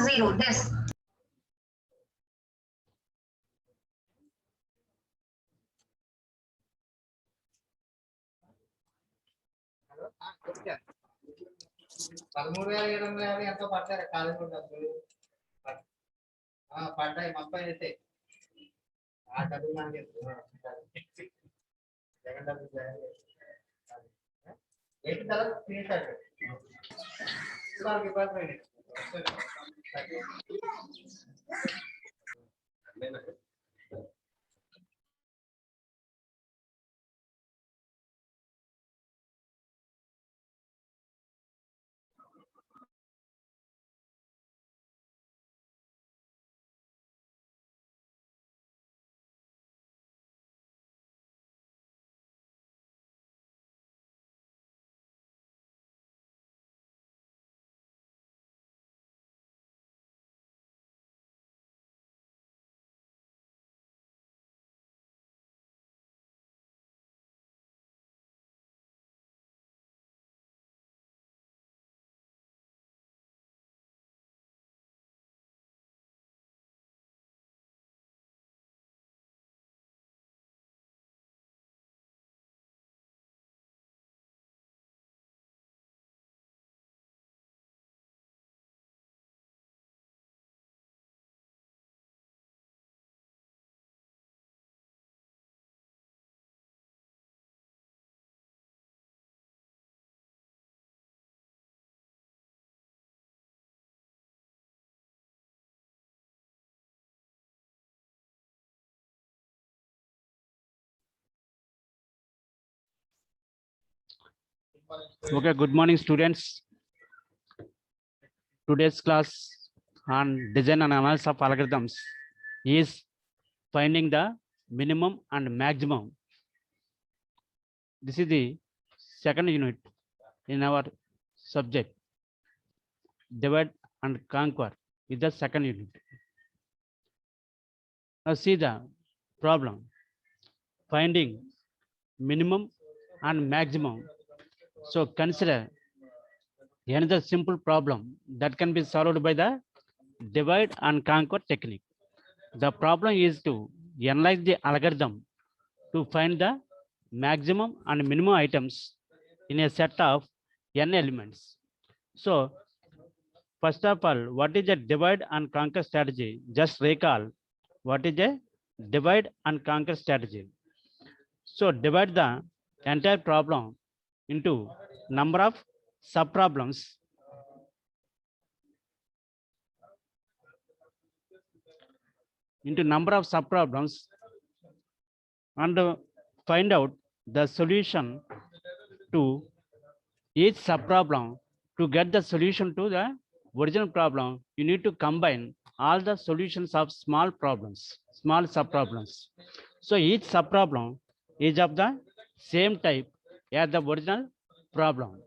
Zero. This. Okay, good morning, students. Today's class on design and analysis of algorithms is finding the minimum and maximum. This is the second unit in our subject. Divide and conquer is the second unit. Now see the problem. Finding minimum and maximum. So consider another simple problem that can be solved by the divide and conquer technique. The problem is to analyze the algorithm to find the maximum and minimum items in a set of n elements. So first of all, what is a divide and conquer strategy? Just recall what is a divide and conquer strategy. So divide the entire problem into number of subproblems and find out the solution to each subproblem. To get the solution to the original problem, you need to combine all the solutions of small subproblems. So each subproblem is of the same type as the original problem.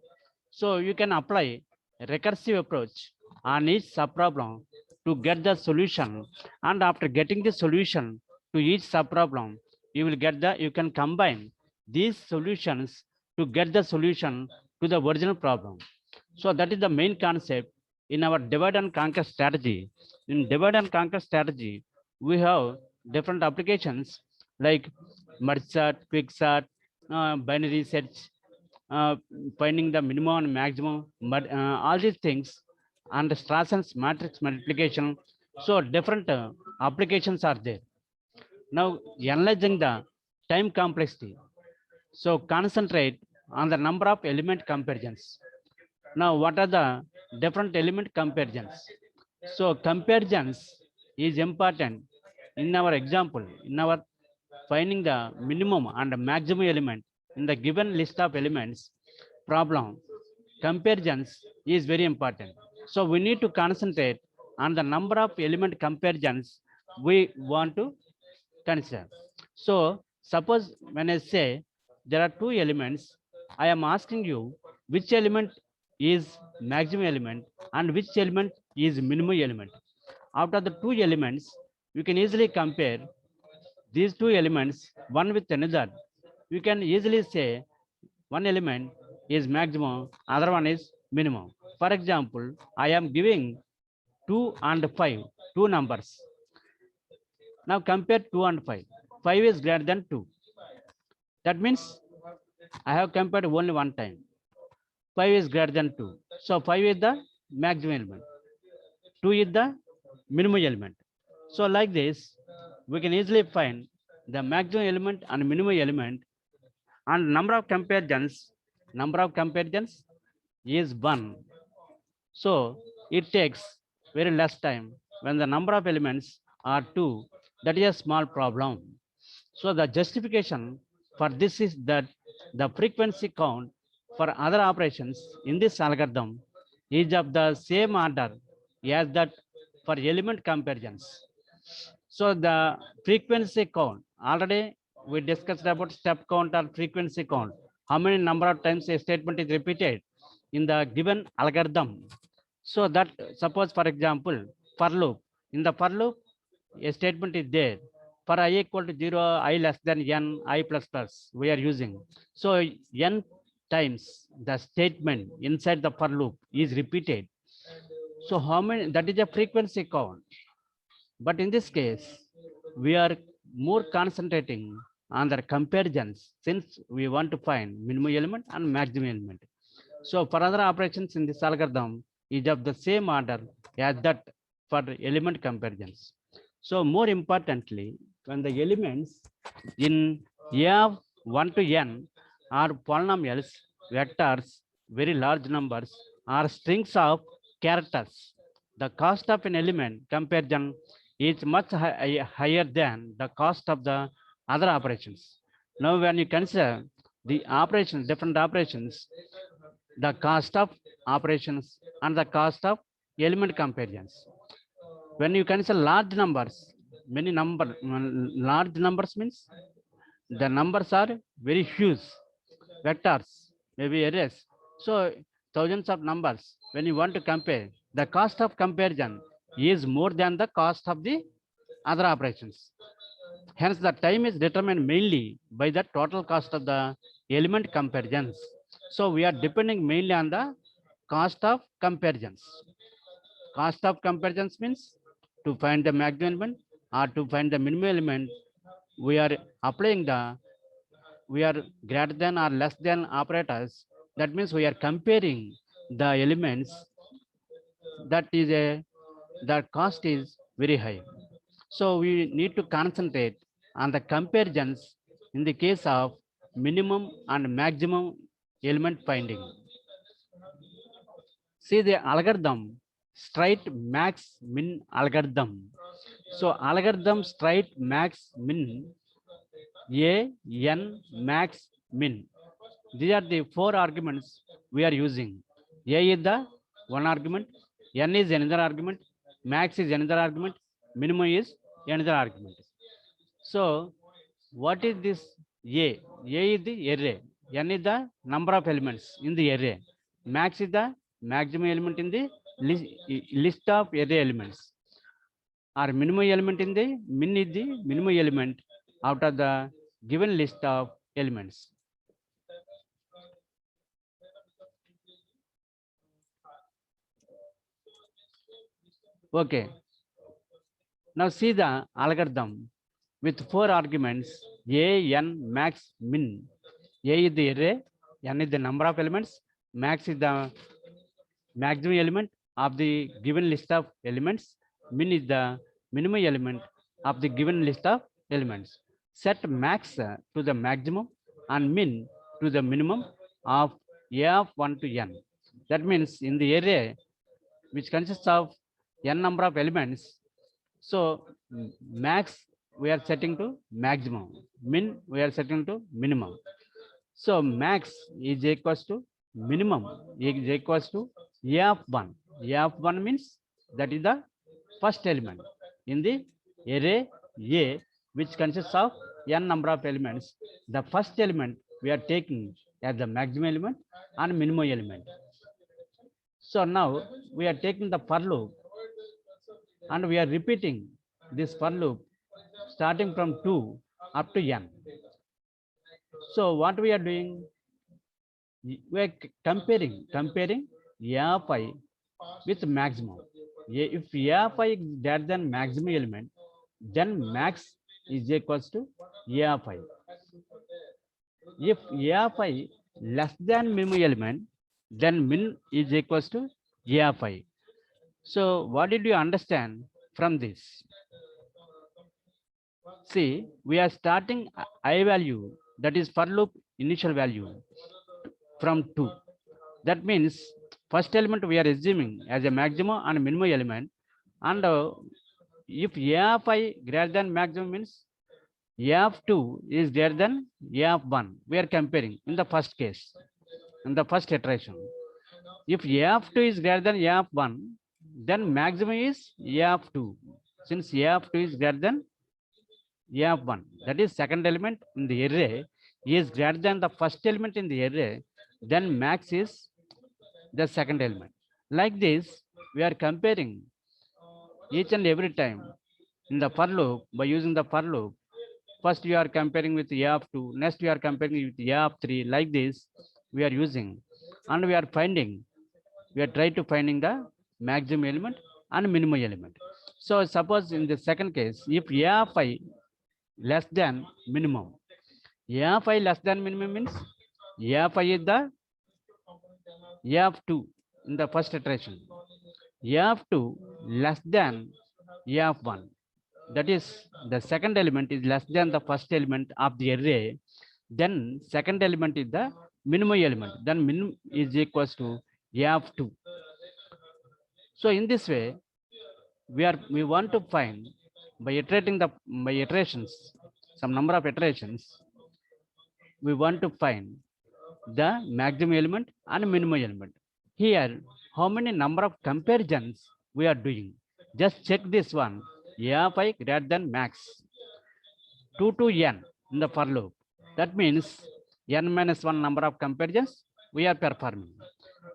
So you can apply a recursive approach on each subproblem to get the solution. And after getting the solution to each subproblem, you can combine these solutions to get the solution to the original problem. So that is the main concept in our divide and conquer strategy. In divide and conquer strategy, we have different applications like merge sort, quick sort, binary search, finding the minimum and maximum, but all these things, and Strasson's matrix multiplication. So different applications are there. Now analyzing the time complexity. So concentrate on the number of element comparisons. Now what are the different element comparisons? So comparisons is important in our example, in our finding the minimum and maximum element in the given list of elements problem. Comparisons is very important. So we need to concentrate on the number of element comparisons we want to consider. So suppose when I say there are two elements, I am asking you which element is maximum element and which element is minimum element. Out of the two elements, you can easily compare these two elements one with another. You can easily say one element is maximum, other one is minimum. For example, I am giving 2 and 5, two numbers. Now compare 2 and 5. 5 is greater than 2. That means I have compared only one time. 5 is greater than 2. So 5 is the maximum element. 2 is the minimum element. So like this, we can easily find the maximum element and minimum element, and number of comparisons is 1. So it takes very less time. When the number of elements are 2, that is a small problem. So the justification for this is that the frequency count for other operations in this algorithm is of the same order as that for element comparisons. So the frequency count, already we discussed about step count or frequency count. How many number of times a statement is repeated in the given algorithm. So that suppose for example, for loop, in the for loop, a statement is there. For I equal to 0, I less than n, I plus plus, we are using. So n times the statement inside the for loop is repeated. So how many, that is a frequency count. But in this case, we are more concentrating on the comparisons since we want to find minimum element and maximum element. So for other operations in this algorithm is of the same order as that for element comparisons. So more importantly, when the elements in A of 1 to n are polynomials, vectors, very large numbers, or strings of characters, the cost of an element comparison is much higher than the cost of the other operations. Now, when you consider the operations, different operations, the cost of operations and the cost of element comparisons. When you consider large numbers, large numbers means the numbers are very huge, vectors, maybe arrays. So thousands of numbers, when you want to compare, the cost of comparison is more than the cost of the other operations. Hence, the time is determined mainly by the total cost of the element comparisons. So we are depending mainly on the cost of comparisons. Cost of comparisons means to find the maximum element or to find the minimum element, we are applying the, we are greater than or less than operators. That means we are comparing the elements, that is a, the cost is very high. So we need to concentrate on the comparisons in the case of minimum and maximum element finding. See the algorithm, straight max min algorithm. So algorithm straight max min, A, n, max, min. These are the 4 arguments we are using. A is the one argument, n is another argument, max is another argument, minimum is another argument. So what is this A? A is the array, n is the number of elements in the array, max is the maximum element in the list of array elements, or minimum element in the min is the minimum element out of the given list of elements. Okay. Now see the algorithm with 4 arguments, A, n, max, min. A is the array, n is the number of elements, max is the maximum element of the given list of elements, min is the minimum element of the given list of elements. Set max to the maximum and min to the minimum of a of 1 to n. That means in the array which consists of n number of elements, so max we are setting to maximum, min we are setting to minimum. So max is equals to minimum is equals to a of 1. A of 1 means that is the first element in the array A, which consists of n number of elements. The first element we are taking as the maximum element and minimum element. So now we are taking the for loop and we are repeating this for loop starting from 2 up to n. So what we are doing? We are comparing a of I with maximum. If a of I is greater than maximum element, then max is equals to a of I. If a of I less than minimum element, then min is equals to a of I. So what did you understand from this? See, we are starting I value, that is for loop initial value, from 2. That means first element we are assuming as a maximum and minimum element, and if a of I greater than maximum means a of 2 is greater than a of 1. We are comparing in the first case, in the first iteration. If a of 2 is greater than a of 1, then maximum is a of 2. Since a of 2 is greater than a of 1, that is second element in the array is greater than the first element in the array, then max is the second element. Like this, we are comparing each and every time in the for loop by using the for loop. First you are comparing with a of 2, next you are comparing with a of 3. Like this we are using, and we are finding, we are trying to finding the maximum element and minimum element. So suppose in the second case, if a of I less than minimum, a of I less than minimum means a of I is the a of 2 in the first iteration, a of 2 less than a of 1. That is the second element is less than the first element of the array, then second element is the minimum element, then minimum is equals to a of 2. So in this way we want to find by iterating the by iterations, some number of iterations, we want to find the maximum element and minimum element. Here how many number of comparisons we are doing? Just check this one. A of I greater than max 2 to n in the for loop. That means n minus 1 number of comparisons we are performing.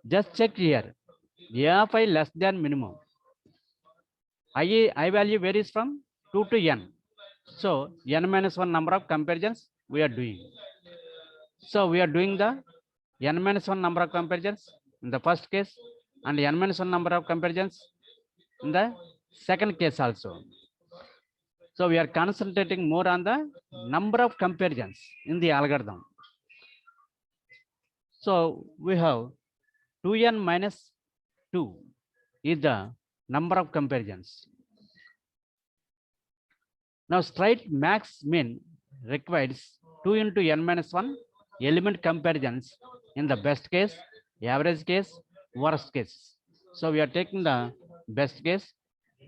Just check here. A of I less than minimum. I value varies from 2 to n. So n minus 1 number of comparisons we are doing. So we are doing the n minus 1 number of comparisons in the first case and n minus 1 number of comparisons in the second case also. So we are concentrating more on the number of comparisons in the algorithm. So we have 2n minus 2 is the number of comparisons. Now straight max min requires 2 into n minus 1 element comparisons in the best case, average case, worst case. So we are taking the best case,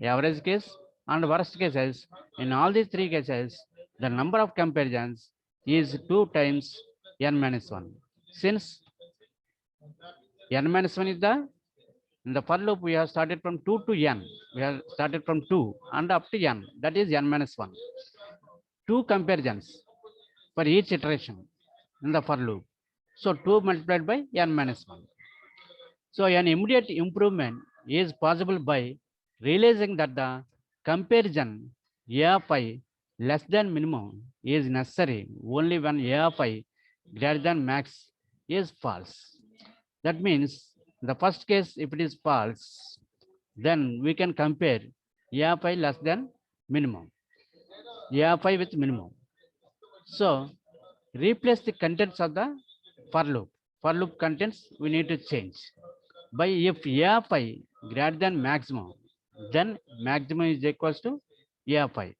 average case and worst cases. In all these three cases, the number of comparisons is 2 times n minus 1. Since n minus 1 is the, in the for loop we have started from 2 to n. We have started from 2 and up to n, that is n minus 1. 2 comparisons for each iteration in the for loop. So 2 multiplied by n minus 1. So an immediate improvement is possible by realizing that the comparison a of I less than minimum is necessary only when a of I greater than max is false. That means the first case, if it is false, then we can compare a of I less than minimum, a of I with minimum. So replace the contents of the for loop. For loop contents we need to change by if a of I greater than maximum, then maximum is equals to a of I.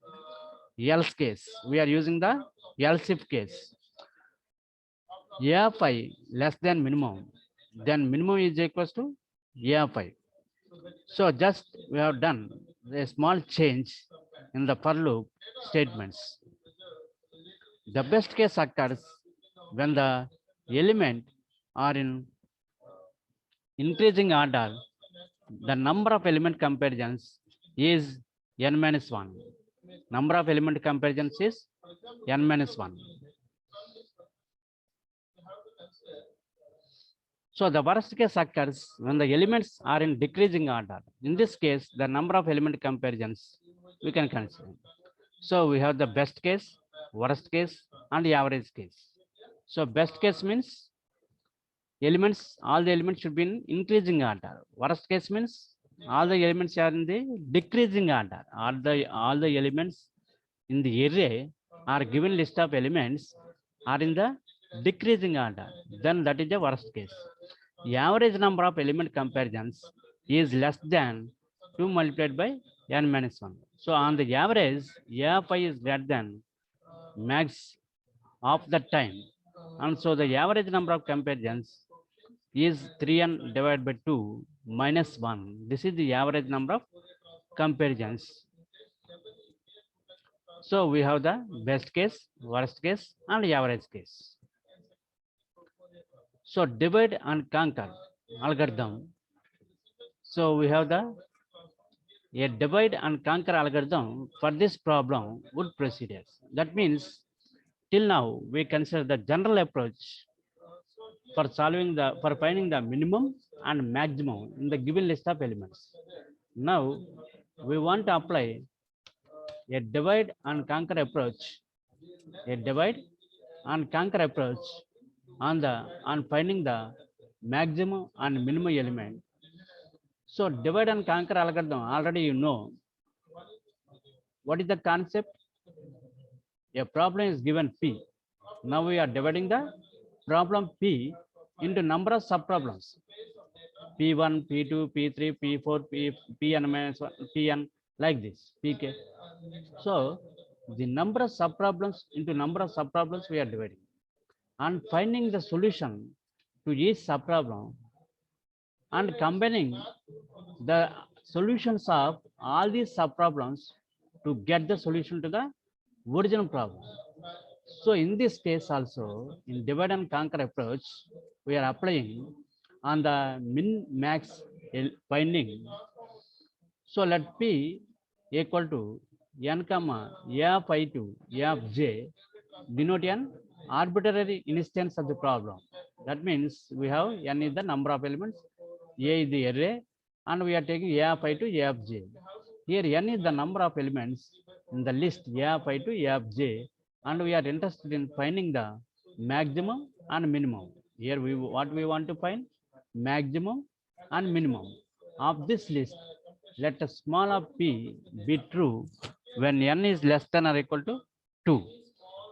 else case. We are using the else if case. AFI less than minimum, then minimum is equals to AFI. So just we have done a small change in the for loop statements. The best case occurs when the element are in increasing order. The number of element comparisons is n minus 1. Number of element comparisons is n minus 1. So the worst case occurs when the elements are in decreasing order. In this case, the number of element comparisons we can consider. So we have the best case, worst case, and the average case. So best case means elements, all the elements should be in increasing order. Worst case means all the elements are in the decreasing order. All the elements in the array are given list of elements are in the decreasing order. Then that is the worst case. The average number of element comparisons is less than 2 multiplied by n minus 1. So on the average, AFI is greater than max of the time. And so the average number of comparisons is 3n divided by 2 minus 1. This is the average number of comparisons. So we have the best case, worst case, and average case. So divide and conquer algorithm. So we have a divide and conquer algorithm for this problem would proceed as. That means till now we consider the general approach for finding the minimum and maximum in the given list of elements. Now we want to apply a divide and conquer approach, a divide and conquer approach on finding the maximum and minimum element. So divide and conquer algorithm, already you know what is the concept. A problem is given P. Now we are dividing the problem P into number of subproblems. P1, P2, P3, P4, Pn minus 1, Pn, like this, Pk. So the number of subproblems into number of subproblems we are dividing and finding the solution to each subproblem and combining the solutions of all these subproblems to get the solution to the original problem. So in this case also, in divide and conquer approach, we are applying on the min max finding. So let P equal to n comma a of I to a of j denote an arbitrary instance of the problem. That means we have n is the number of elements, a is the array, and we are taking a of I to a of j. Here n is the number of elements in the list a of I to a of j, and we are interested in finding the maximum and minimum. Here what we want to find? Maximum and minimum of this list. Let a small of p be true when n is less than or equal to 2.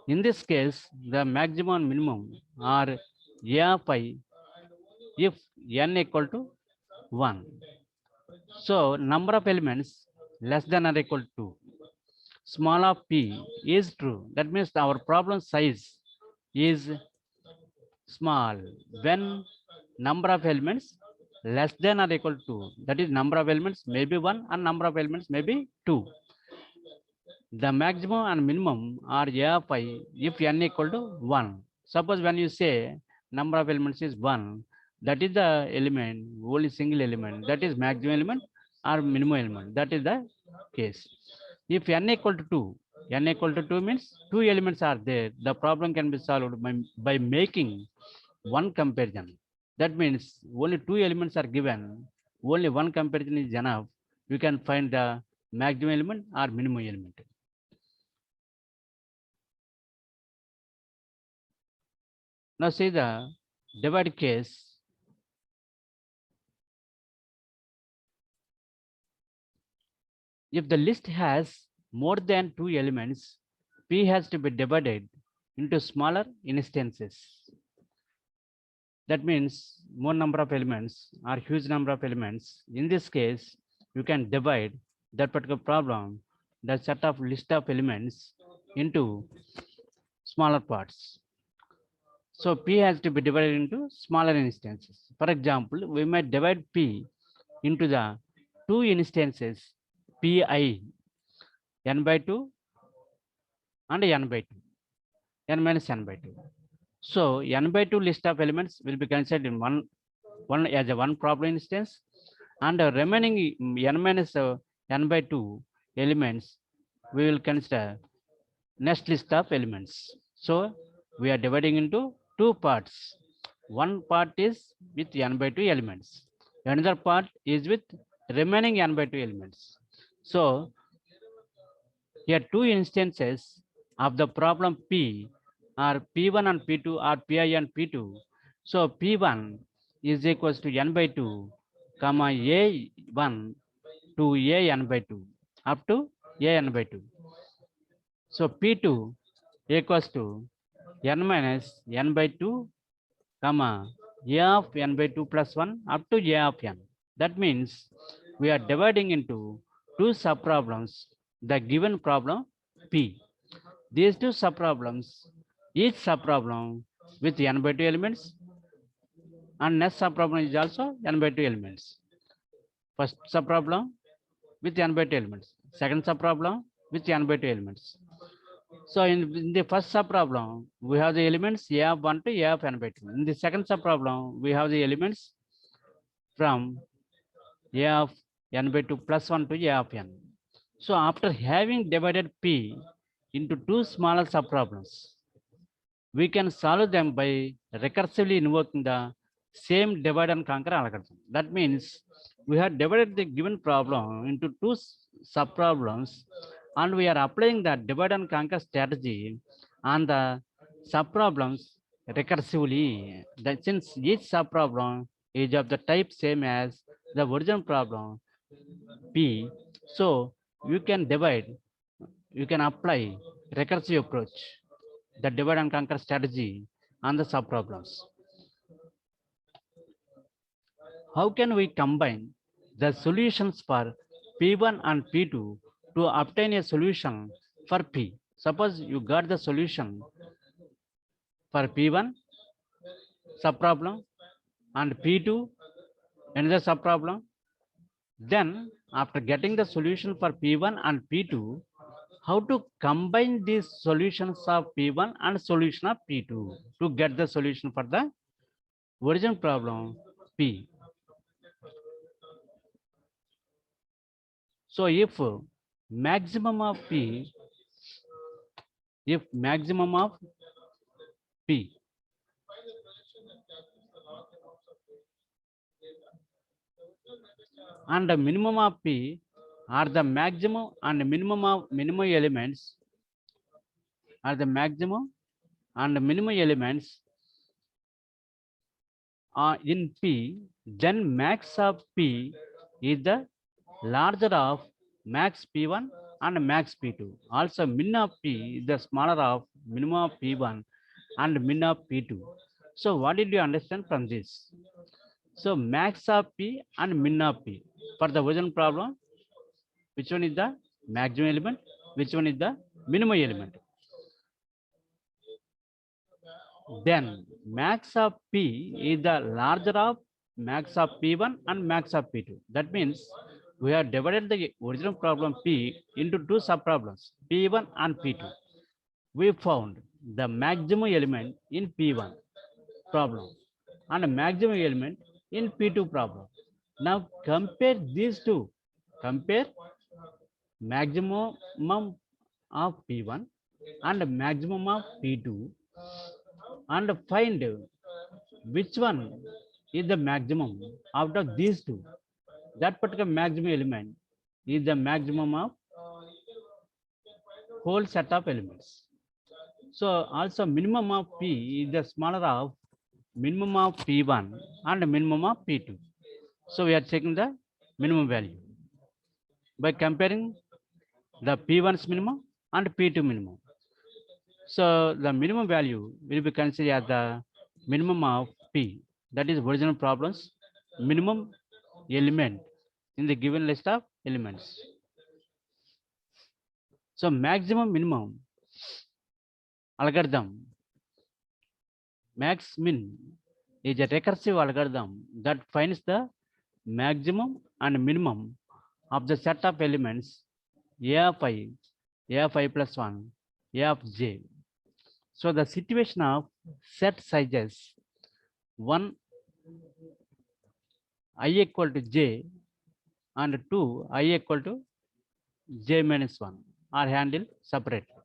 In this case, the maximum and minimum are a of I if n equal to 1. So number of elements less than or equal to 2. Small of p is true. That means our problem size is small when number of elements less than or equal to 2. That is, number of elements may be 1 and number of elements may be 2. The maximum and minimum are a of I if n equal to 1. Suppose when you say number of elements is 1, that is the element, only single element, that is maximum element or minimum element. That is the case. If n equal to 2, n equal to 2 means 2 elements are there. The problem can be solved by making one comparison. That means only 2 elements are given. Only one comparison is enough. You can find the maximum element or minimum element. Now see the divide case. If the list has more than 2 elements, P has to be divided into smaller instances. That means more number of elements or huge number of elements. In this case, you can divide that particular problem the set of list of elements into smaller parts. So P has to be divided into smaller instances. For example, we might divide P into the two instances Pi n by 2 and n by 2, n minus n by 2. So n by 2 list of elements will be considered in one as a one problem instance, and the remaining n minus n by 2 elements we will consider next list of elements. So we are dividing into two parts. One part is with n by 2 elements. Another part is with remaining n by 2 elements. So here two instances of the problem P are P1 and P2 or Pi and P2. So P1 is equals to n by 2, comma A1 to an by 2 up to an by 2. So P2 equals to n minus n by 2, comma a of n by 2 plus 1 up to a of n. That means we are dividing into two subproblems the given problem P. These two subproblems, each subproblem with n by 2 elements, and next subproblem is also n by 2 elements. First subproblem with n by 2 elements, second subproblem with n by 2 elements. So in the first subproblem, we have the elements a of 1 to a of n by 2. In the second subproblem, we have the elements from a of n by 2 plus 1 to a of n. So after having divided P into two smaller subproblems, we can solve them by recursively invoking the same divide and conquer algorithm. That means we have divided the given problem into two subproblems, and we are applying the divide and conquer strategy on the subproblems recursively. That since each subproblem is of the type same as the original problem P, so you can divide, you can apply recursive approach, the divide and conquer strategy on the subproblems. How can we combine the solutions for P1 and P2 to obtain a solution for P? Suppose you got the solution for P1 subproblem and P2 another subproblem. Then after getting the solution for P1 and P2, how to combine these solutions of P1 and solution of P2 to get the solution for the original problem P. So if maximum of P, and the minimum of P are the maximum and minimum of minimum elements are the maximum and minimum elements in P, then max of P is the larger of max P1 and max P2. Also min of P is the smaller of minimum of P1 and min of P2. So what did you understand from this? So max of P and min of P for the original problem, which one is the maximum element, which one is the minimum element? Then max of P is the larger of max of P1 and max of P2. That means we have divided the original problem P into two subproblems, P1 and P2. We found the maximum element in P1 problem and a maximum element in P2 problem. Now compare these two. Compare maximum of P1 and maximum of P2 and find which one is the maximum out of these two. That particular maximum element is the maximum of whole set of elements. So also minimum of P is the smaller of minimum of P1 and minimum of P2. So we are checking the minimum value by comparing the P1's minimum and P2 minimum. So the minimum value will be considered as the minimum of P, that is original problem's minimum element in the given list of elements. So maximum minimum algorithm, max min, is a recursive algorithm that finds the maximum and minimum of the set of elements a of I, a of I plus 1, a of j. So the situation of set sizes 1 I equal to j and 2 I equal to j minus 1 are handled separately.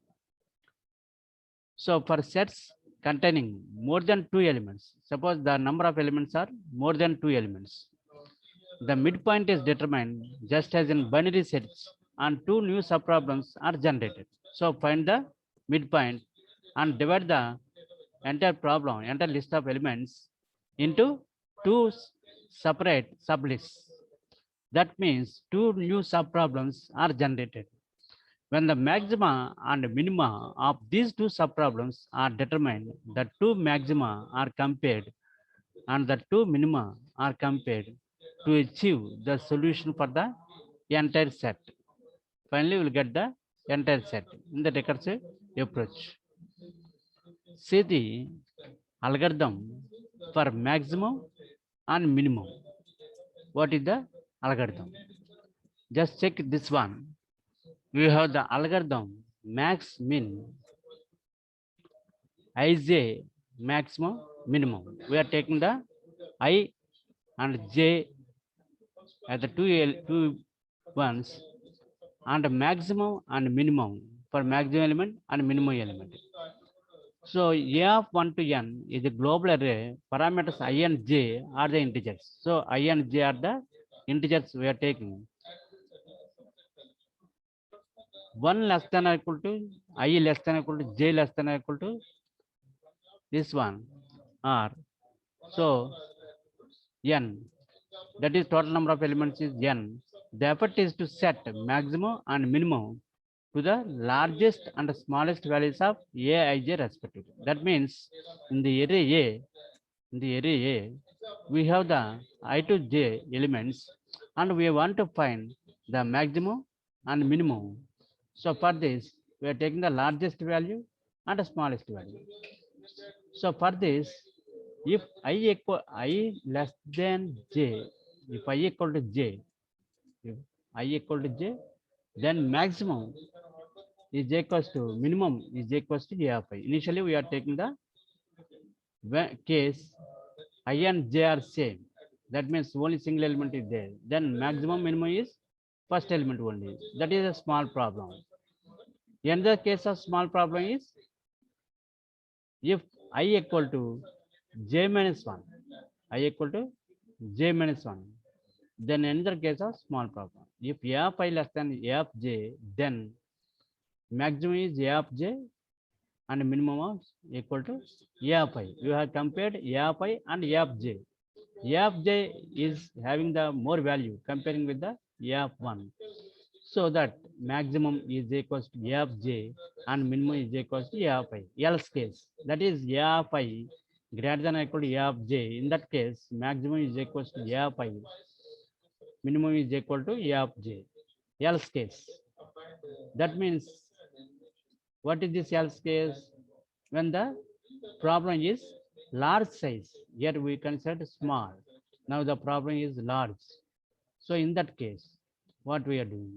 So for sets containing more than 2 elements, suppose the number of elements are more than 2 elements, the midpoint is determined just as in binary sets and 2 new subproblems are generated. So find the midpoint and divide the entire problem, entire list of elements into 2 separate sublists. That means 2 new subproblems are generated. When the maxima and minima of these 2 subproblems are determined, the 2 maxima are compared and the 2 minima are compared to achieve the solution for the entire set. Finally, we'll get the entire set in the recursive approach. See the algorithm for maximum and minimum. What is the algorithm? Just check this one. We have the algorithm max min, ij maximum minimum. We are taking the I and j as the two ones and maximum and minimum for maximum element and minimum element. So a of 1 to n is a global array. Parameters I and j are the integers. So I and j are the integers we are taking. 1 less than or equal to I less than or equal to j less than or equal to this one or so n, that is total number of elements is n. The effort is to set maximum and minimum to the largest and smallest values of a, I, j respectively. That means in the array A, we have the I to j elements and we want to find the maximum and minimum. So for this, we are taking the largest value and the smallest value. So for this, if I less than j, if I equal to j, if I equal to j, then maximum is equals to minimum is equals to a of I. Initially, we are taking the case I and j are same. That means only single element is there. Then maximum minimum is first element only. That is a small problem. Another case of small problem is if I equal to j minus 1, I equal to j minus 1, then another case of small problem. If a of I less than a of j, then maximum is a of j and minimum of equal to a of I. You have compared a of I and a of j. A of j is having the more value comparing with the a of 1. So that maximum is equals to a of j and minimum is equals to a of I. Else case, that is a of I greater than or equal to a of j. In that case, maximum is equals to a of I, minimum is equal to a of j. Else case. That means, what is this else case? When the problem is large size, yet we consider small. Now the problem is large. So in that case, what we are doing?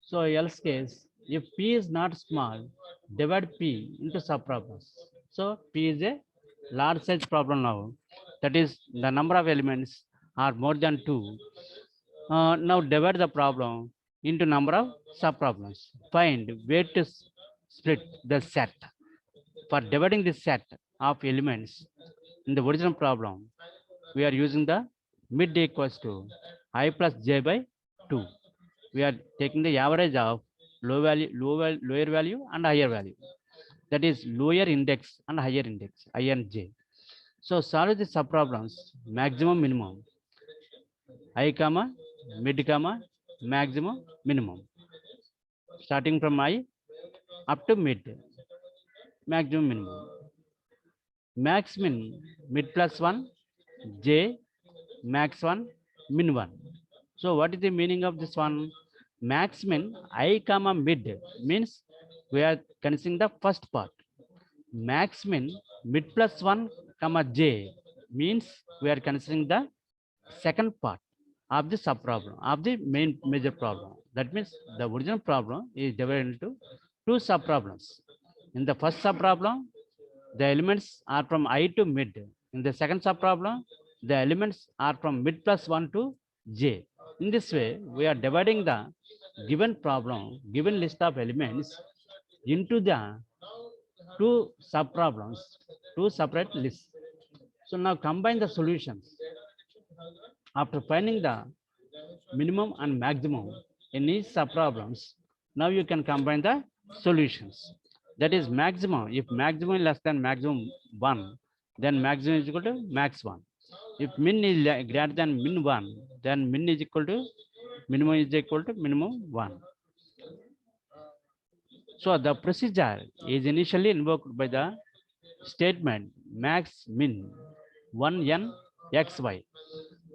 So else case, if P is not small, divide P into subproblems. So P is a large size problem now. That is the number of elements are more than 2. Now divide the problem into number of subproblems. Find where to split the set. For dividing this set of elements in the original problem, we are using the mid equals to I plus j by 2. We are taking the average of lower value and higher value. That is lower index and higher index, I and j. So solve the subproblems maximum minimum, I comma mid comma maximum minimum, starting from I up to mid, maximum minimum. Max min mid plus 1, j max 1 min 1. So what is the meaning of this one? max min I comma mid means we are considering the first part. Max min mid plus 1 comma j means we are considering the second part of the sub problem of the main major problem. That means the original problem is divided into two sub problems. In the first sub problem, the elements are from I to mid. In the second sub problem, the elements are from mid plus 1 to j. In this way, we are dividing the given problem, given list of elements into the two sub problems, two separate lists. So now combine the solutions. After finding the minimum and maximum in each sub problems, now you can combine the solutions. That is maximum. If maximum is less than maximum 1, then maximum is equal to max 1. If min is greater than min 1, then min is equal to minimum 1. So the procedure is initially invoked by the statement max min 1n xy.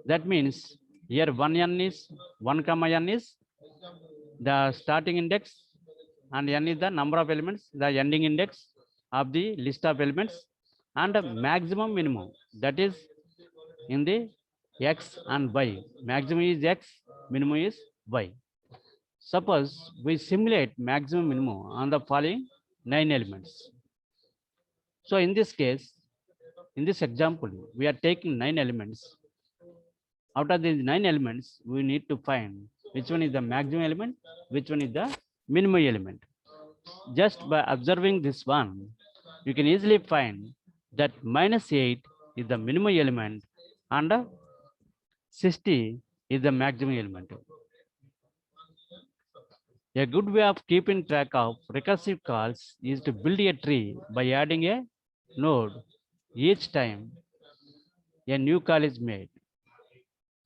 That means here 1n is 1 comma n is the starting index and n is the number of elements, the ending index of the list of elements, and maximum minimum, that is in the x and y. Maximum is x, minimum is y. Suppose we simulate maximum minimum on the following 9 elements. So in this case, in this example, we are taking 9 elements. Out of these 9 elements, we need to find which one is the maximum element, which one is the minimum element. Just by observing this one, you can easily find that -8 is the minimum element and 60 is the maximum element. A good way of keeping track of recursive calls is to build a tree by adding a node each time a new call is made.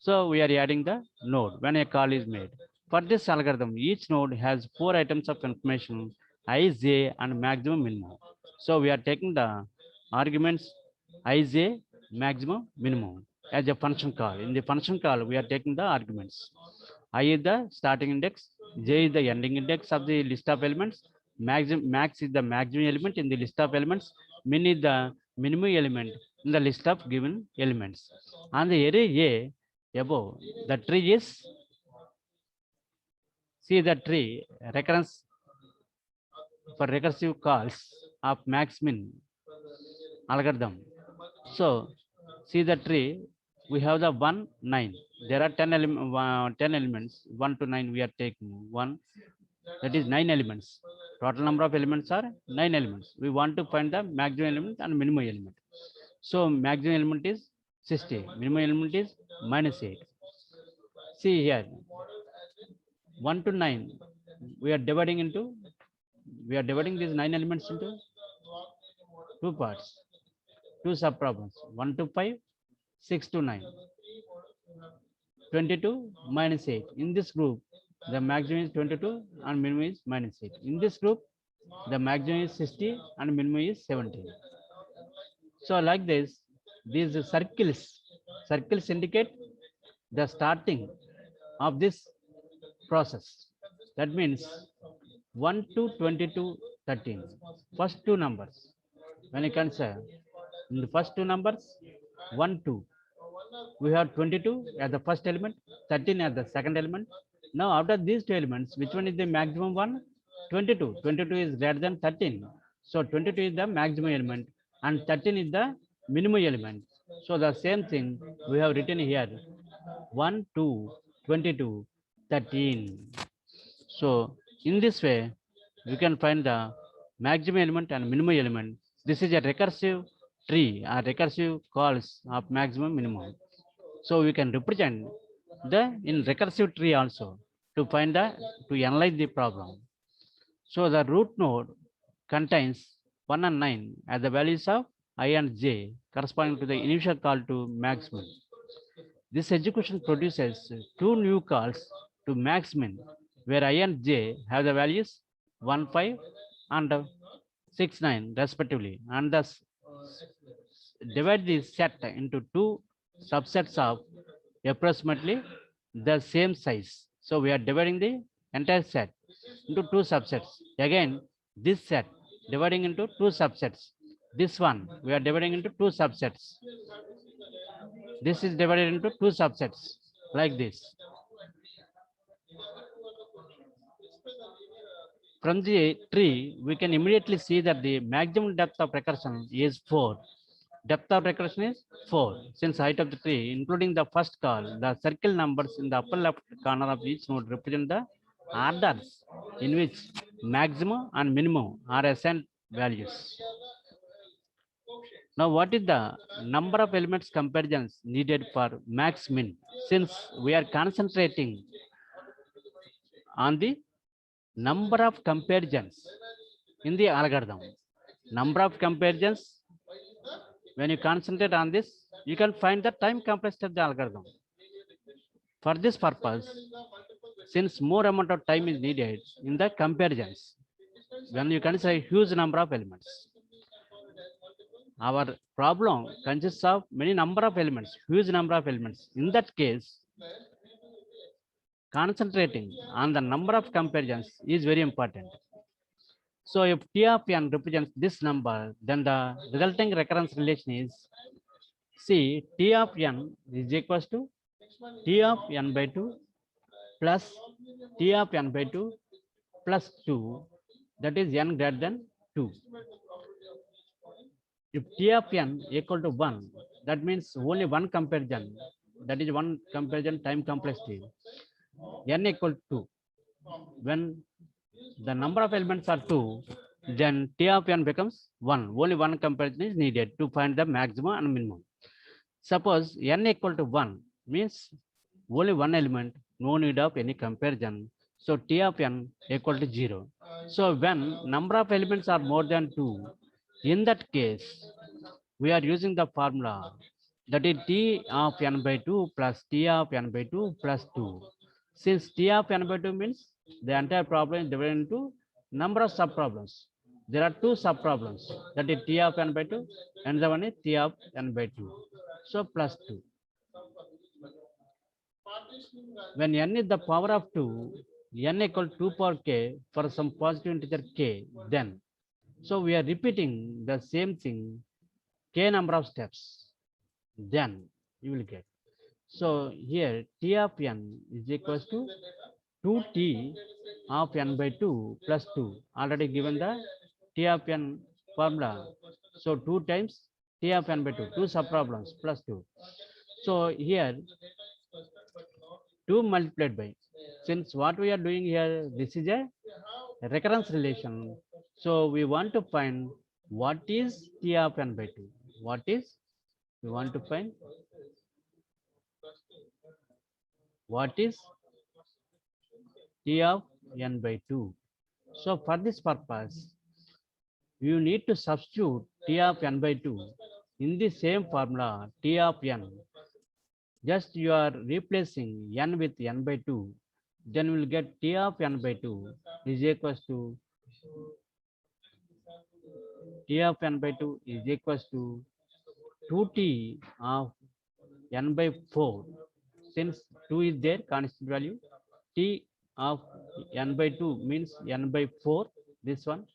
So we are adding the node when a call is made. For this algorithm, each node has 4 items of information, I, j, and maximum minimum. So we are taking the arguments I, j, maximum, minimum as a function call. In the function call, we are taking the arguments. I is the starting index, j is the ending index of the list of elements, max is the maximum element in the list of elements, min is the minimum element in the list of given elements. On the array A above, the tree is, see the tree recurrence for recursive calls of max min algorithm. So see the tree, we have the 1, 9. There are 10 elements, 1 to 9 we are taking 1, that is 9 elements. Total number of elements are 9 elements. We want to find the maximum element and minimum element. So maximum element is 60, minimum element is -8. See here, 1 to 9, we are dividing these 9 elements into two parts, two sub problems, 1 to 5, 6 to 9, 22 -8. In this group, the maximum is 22 and minimum is -8. In this group, the maximum is 60 and minimum is 17. So like this, these circles indicate the starting of this process. That means 1 to 22, 13. First two numbers. When you consider in the first two numbers, 1, 2, we have 22 as the first element, 13 as the second element. Now out of these two elements, which one is the maximum one? 22. 22 is greater than 13. So 22 is the maximum element and 13 is the minimum element. So the same thing we have written here, 1, 2, 22, 13. So in this way, we can find the maximum element and minimum element. This is a recursive tree or recursive calls of maximum minimum. So we can represent the in recursive tree also to find to analyze the problem. So the root node contains 1 and 9 as the values of I and j corresponding to the initial call to maximum. This execution produces two new calls to maxmin where I and j have the values 1, 5 and 6, 9 respectively, and thus divide the set into two subsets of approximately the same size. So we are dividing the entire set into two subsets. Again, this set dividing into two subsets. This one we are dividing into two subsets. This is divided into two subsets like this. From the tree, we can immediately see that the maximum depth of recursion is 4. Depth of recursion is 4. Since height of the tree, including the first call, the circle numbers in the upper left corner of each node represent the orders in which maximum and minimum are assigned values. Now, what is the number of elements comparisons needed for max min? Since we are concentrating on the number of comparisons in the algorithm, number of comparisons, when you concentrate on this, you can find the time complexity of the algorithm. For this purpose, since more amount of time is needed in the comparisons, when you consider a huge number of elements, our problem consists of many number of elements, huge number of elements. In that case, concentrating on the number of comparisons is very important. So if T of n represents this number, then the resulting recurrence relation is, see, T of n is equals to T of n by 2 plus T of n by 2 plus 2, that is n greater than 2. If T of n equal to 1, that means only one comparison, that is one comparison time complexity, n equal to 2. When the number of elements are 2, then T of n becomes 1. Only one comparison is needed to find the maximum and minimum. Suppose n equal to 1 means only one element, no need of any comparison. So T of n equal to 0. So when number of elements are more than 2, in that case, we are using the formula that is T of n by 2 plus T of n by 2 plus 2. Since T of n by 2 means the entire problem is divided into number of sub-problems. There are two sub-problems, that is T of n by 2 and the one is T of n by 2. So plus 2. When n is the power of 2, n equal to 2 power k for some positive integer k, then, so we are repeating the same thing, k number of steps, then you will get. So here T of n is equals to 2T of n by 2 plus 2, already given the T of n formula. So 2 times T of n by 2, two sub-problems plus 2. So here 2 multiplied by, since what we are doing here, this is a recurrence relation. So we want to find what is T of n by 2. What is, we want to find what is T of n by 2. So for this purpose, you need to substitute T of n by 2 in the same formula, T of n. Just you are replacing n with n by 2, then we will get T of n by 2 is equals to T of n by 2 is equals to 2T of n by 4. Since 2 is there, constant value, T of n by 2 means n by 4, this one,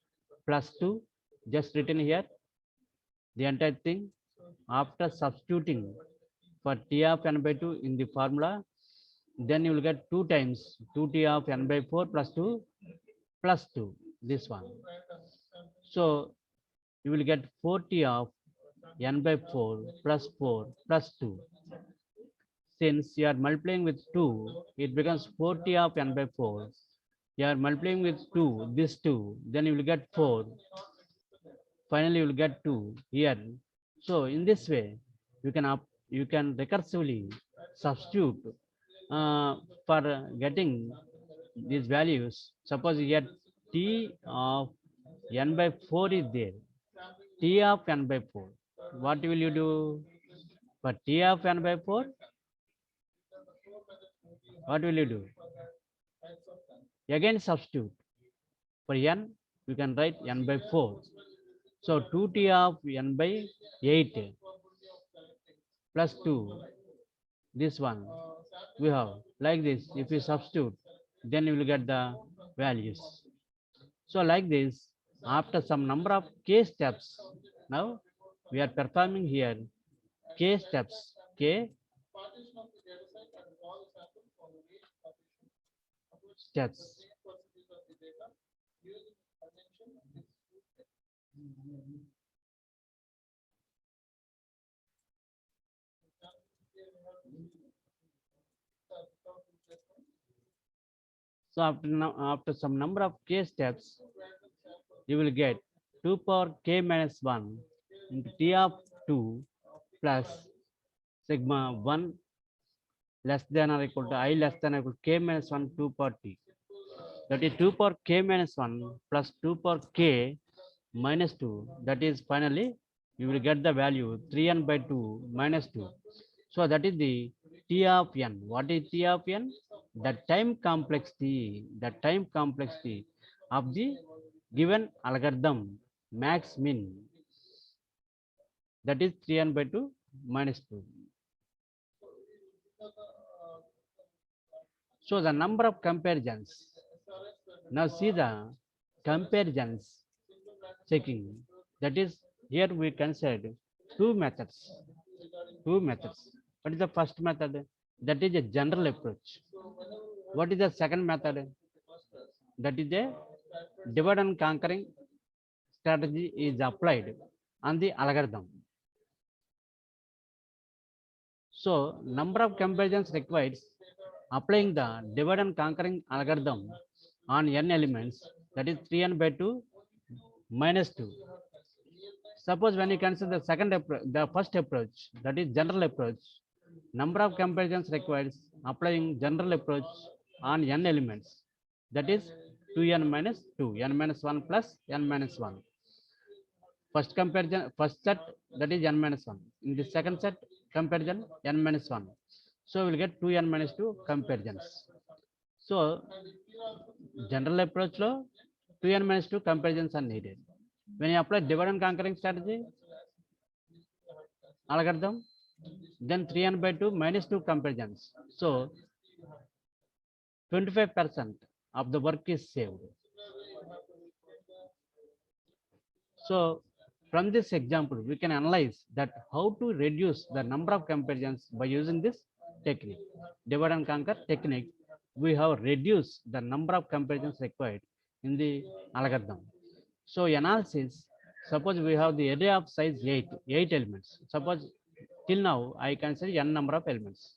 plus 2, just written here, the entire thing. After substituting for T of n by 2 in the formula, then you will get 2 times 2T of n by 4 plus 2 plus 2, this one. So you will get 4T of n by 4 plus 4 plus 2. Since you are multiplying with 2, it becomes 4T of n by 4. You are multiplying with 2, this 2, then you will get 4. Finally, you will get 2 here. So in this way, you can recursively substitute for getting these values. Suppose you get T of n by 4 is there, T of n by 4. What will you do? For T of n by 4, what will you do? Again substitute. For n, you can write n by 4. So 2T of n by 8 plus 2, this one we have like this. If you substitute, then you will get the values. So like this, after some number of k steps, now we are performing here k steps, k steps. So after some number of k steps, you will get 2 power k minus 1 into t of 2 plus sigma 1 less than or equal to I less than or equal to k minus 1 2 power t. That is 2 power k minus 1 plus 2 power k minus 2. That is finally you will get the value 3n by 2 minus 2. So that is the t of n. What is t of n? The time complexity. The time complexity of the given algorithm max min. That is 3n by 2 minus 2. So the number of comparisons. Now see the comparisons checking. That is here we considered two methods. Two methods. What is the first method? That is a general approach. What is the second method? That is a divide and conquering strategy is applied on the algorithm. So number of comparisons required applying the divide and conquering algorithm on n elements, that is 3n by 2 minus 2. Suppose when you consider the second approach, the first approach, that is general approach, number of comparisons required applying general approach on n elements, that is 2n minus 2, n minus 1 plus n minus 1. First comparison, first set, that is n minus 1. In the second set, comparison n minus 1. So we'll get 2n minus 2 comparisons. So general approach lo 2n minus 2 comparisons are needed. When you apply divide and conquering strategy algorithm, then 3n by 2 minus 2 comparisons. So 25% of the work is saved. So from this example, we can analyze that how to reduce the number of comparisons by using this technique, divide and conquer technique. We have reduced the number of comparisons required in the algorithm. So analysis, suppose we have the array of size 8 elements. Suppose till now I consider n number of elements.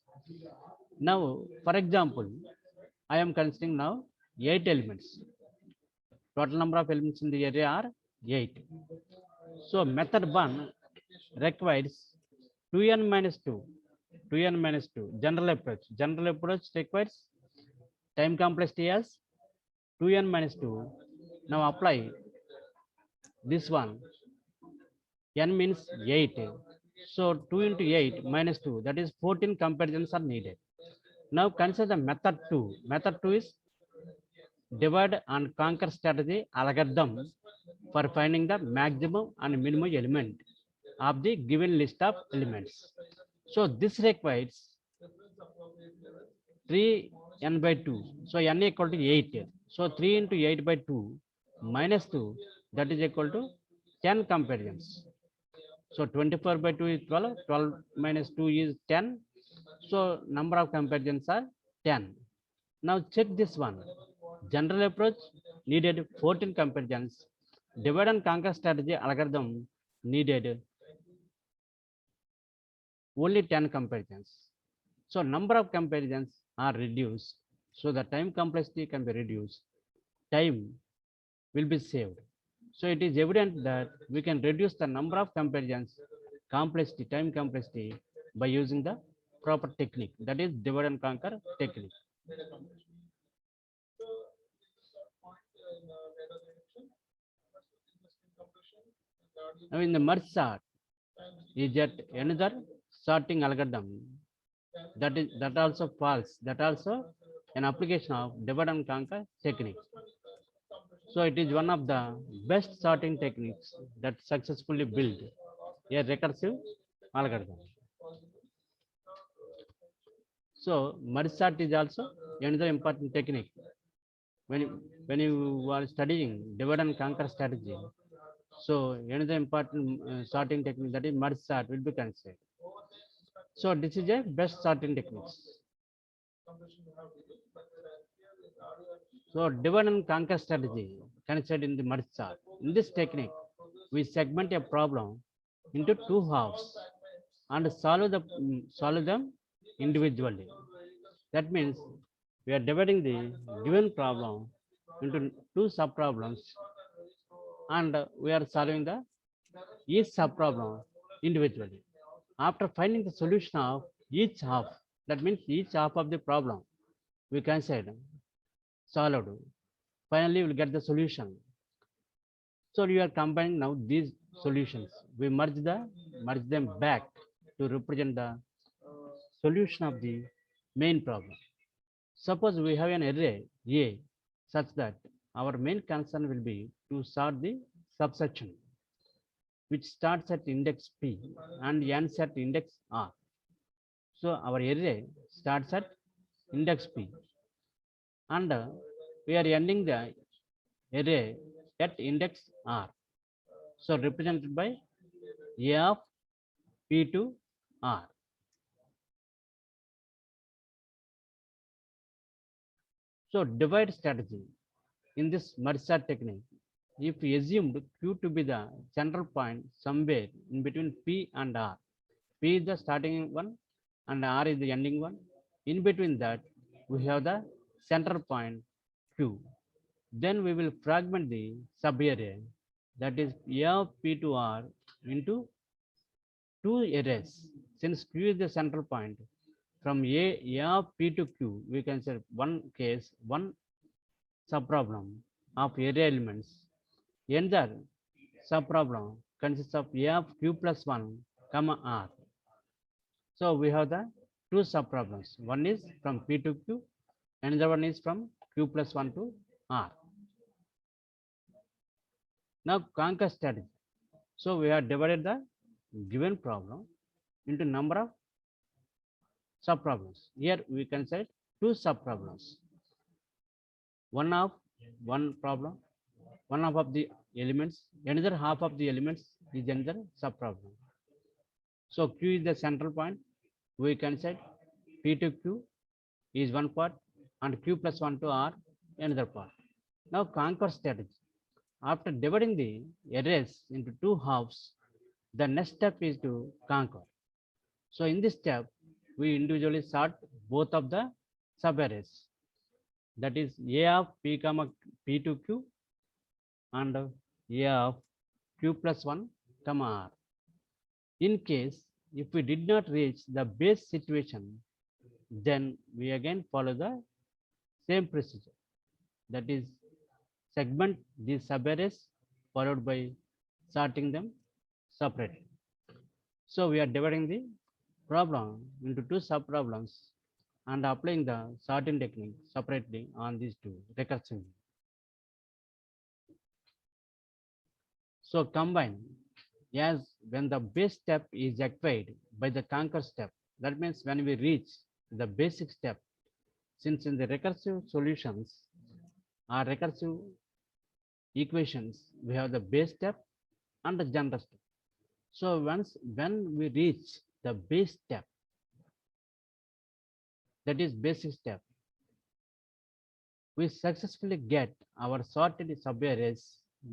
Now, for example, I am considering now 8 elements. Total number of elements in the array are 8. So method 1 requires 2n minus 2. 2n minus 2. General approach. General approach requires time complexity as 2n minus 2. Now apply this one. N means 8. So 2 into 8 minus 2. That is 14 comparisons are needed. Now consider the method 2. Method 2 is divide and conquer strategy algorithm for finding the maximum and minimum element of the given list of elements. So this requires 3n by 2. So n equal to 8. So 3 into 8 by 2 minus 2, that is equal to 10 comparisons. So 24 by 2 is 12. 12 minus 2 is 10. So number of comparisons are 10. Now check this one. General approach needed 14 comparisons. Divide and conquer strategy algorithm needed only 10 comparisons. So number of comparisons are reduced. So the time complexity can be reduced. Time will be saved. So it is evident that we can reduce the number of comparisons, complexity, time complexity by using the proper technique, that is divide and conquer technique. Now in the merge sort is yet another sorting algorithm that also false, that also an application of divide and conquer technique. So it is one of the best sorting techniques that successfully build a recursive algorithm. So merge sort is also another important technique when you are studying divide and conquer strategy, so another important sorting technique, that is merge sort, will be considered. So this is a best sorting techniques. So divide and conquer strategy considered in the merge sort. In this technique, we segment a problem into two halves and solve them individually. That means we are dividing the given problem into two subproblems, and we are solving the each subproblem individually. After finding the solution of each half, that means each half of the problem, we consider solved. Finally, we'll get the solution. So you are combining now these solutions. We merge them back to represent the solution of the main problem. Suppose we have an array A such that our main concern will be to sort the subsection which starts at index P and ends at index R. So our array starts at index P and we are ending the array at index R. So represented by A of P to R. So divide strategy. In this merge sort technique, if we assumed Q to be the central point somewhere in between P and R, P is the starting one and R is the ending one. In between that, we have the center point Q. Then we will fragment the subarray, that is A of P to R, into two arrays. Since Q is the central point, from A of P to Q, we can say one case, one subproblem of array elements. Another subproblem consists of A of Q plus 1, comma R. So we have the two subproblems. One is from P to Q, another one is from Q plus 1 to R. Now conquer strategy. So we have divided the given problem into number of subproblems. Here we can say two subproblems. One problem, one half of the elements, another half of the elements is another subproblem. So Q is the central point. We can say P to Q is one part and Q plus 1 to R another part. Now conquer strategy. After dividing the arrays into two halves, the next step is to conquer. So in this step, we individually sort both of the subarrays. That is A of P comma P to Q and A of Q plus 1 comma R. In case if we did not reach the base situation, then we again follow the same procedure. That is segment these subarrays followed by sorting them separately. So we are dividing the problem into two subproblems and applying the sorting technique separately on these two recursively. So combine, as when the base step is acquired by the conquer step, that means when we reach the basic step, since in the recursive solutions or recursive equations, we have the base step and the general step. So when we reach the base step, that is basic step, we successfully get our sorted subarrays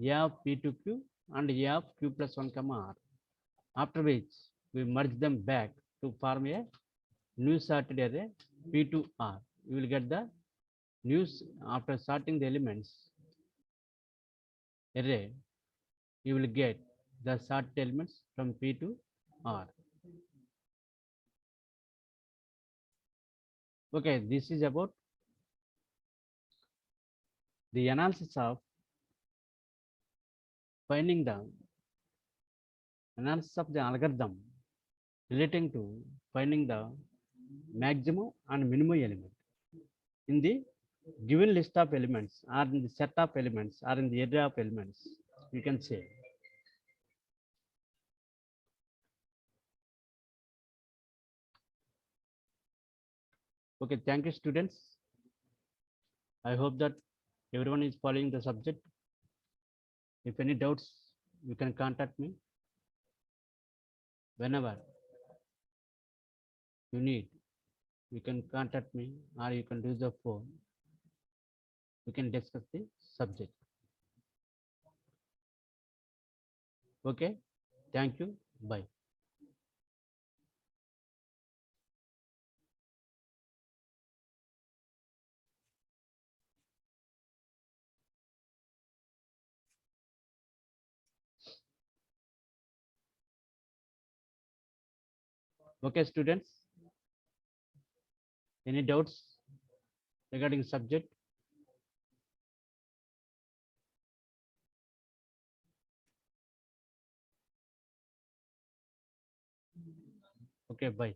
A of P to Q and A of Q plus 1 comma R, after which we merge them back to form a new sorted array P to R. You will get the new, after sorting the elements array, you will get the sorted elements from P to R. Okay, this is about the analysis of finding the analysis of the algorithm relating to finding the maximum and minimum element in the given list of elements or in the set of elements or in the array of elements, you can say. Okay, thank you, students. I hope that Everyone is following the subject. If any doubts, you can contact me whenever you need. You can contact me or you can use the phone. We can discuss the subject. Okay. Thank you. Bye. Okay, students. Any doubts regarding subject? Okay, bye.